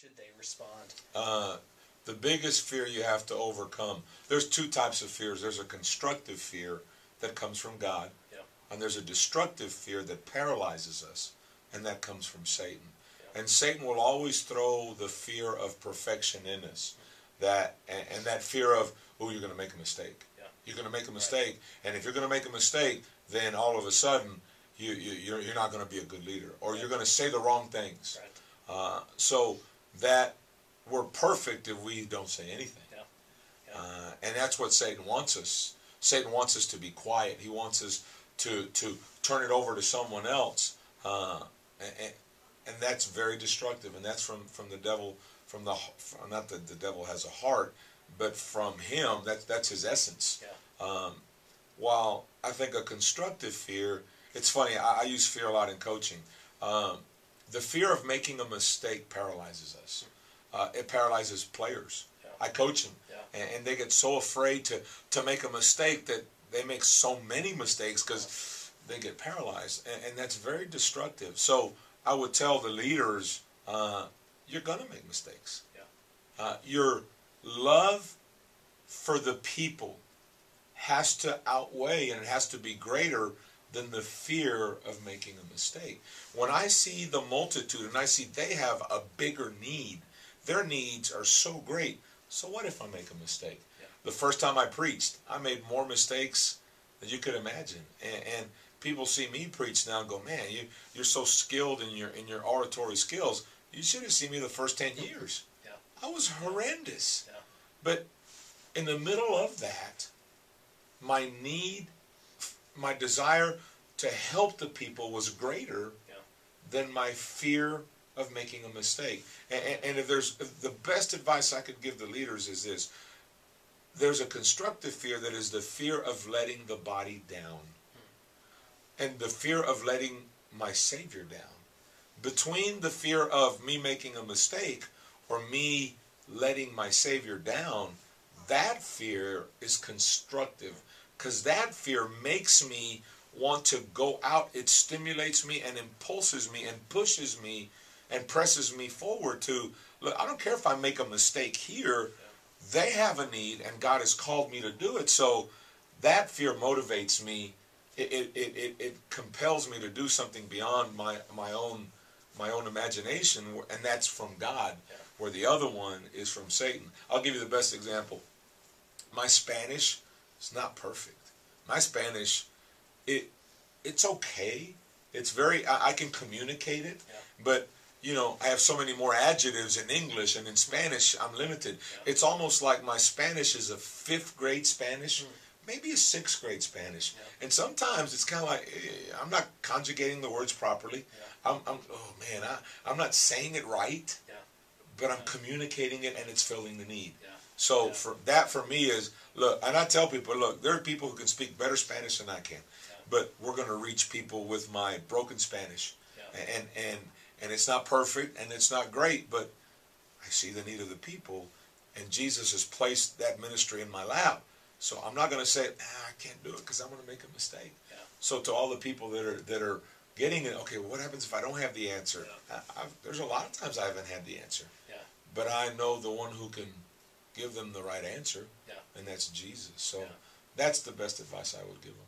should they respond? The biggest fear you have to overcome, there's two types of fears. There's a constructive fear that comes from God, Yeah. and there's a destructive fear that paralyzes us, and that comes from Satan. Yeah. And Satan will always throw the fear of perfection in us, and that fear of, oh, you're going to make a mistake. Yeah. You're going to make a mistake, and if you're going to make a mistake, then all of a sudden you're not going to be a good leader, or you're going to say the wrong things. Right. So that we're perfect if we don't say anything. Yeah. Yeah. And that's what Satan wants us. Satan wants us to be quiet. He wants us to turn it over to someone else. And that's very destructive. And that's from the devil, not that the devil has a heart, but from him, that's his essence. Yeah. While I think a constructive fear, it's funny, I use fear a lot in coaching. The fear of making a mistake paralyzes us. It paralyzes players. Yeah. I coach them, Yeah. and they get so afraid to make a mistake that they make so many mistakes because they get paralyzed, and that's very destructive. So I would tell the leaders, you're going to make mistakes. Yeah. Your love for the people has to outweigh, and it has to be greater than the fear of making a mistake. When I see the multitude and I see they have a bigger need, their needs are so great. So what if I make a mistake? Yeah. The first time I preached, I made more mistakes than you could imagine. And people see me preach now and go, man, you're so skilled in your oratory skills. You should have seen me the first 10 years. Yeah. I was horrendous. Yeah. But in the middle of that, my need, my desire to help the people was greater than my fear of making a mistake. And if the best advice I could give the leaders is this: there's a constructive fear that is the fear of letting the body down, and the fear of letting my Savior down. Between the fear of me making a mistake or me letting my Savior down, that fear is constructive, because that fear makes me want to go out. It stimulates me and impulses me and pushes me and presses me forward to, look, I don't care if I make a mistake here. They have a need and God has called me to do it. So that fear motivates me. It compels me to do something beyond my own imagination, and that's from God, where the other one is from Satan. I'll give you the best example. My Spanish is not perfect. My Spanish, it's okay. It's very, I can communicate it, but you know, I have so many more adjectives in English, and in Spanish I'm limited. It's almost like my Spanish is a 5th grade Spanish, maybe a 6th grade Spanish. And sometimes it's kind of like, I'm not conjugating the words properly. Oh man, I'm not saying it right, but I'm communicating it, and it's filling the need. So for me is, look, and I tell people, look, there are people who can speak better Spanish than I can, but we're going to reach people with my broken Spanish, and it's not perfect and it's not great, but I see the need of the people, and Jesus has placed that ministry in my lap. So I'm not going to say, I can't do it because I'm going to make a mistake. So to all the people that are getting it, okay, well, what happens if I don't have the answer? There's a lot of times I haven't had the answer, but I know the one who can give them the right answer, and that's Jesus. So that's the best advice I would give them.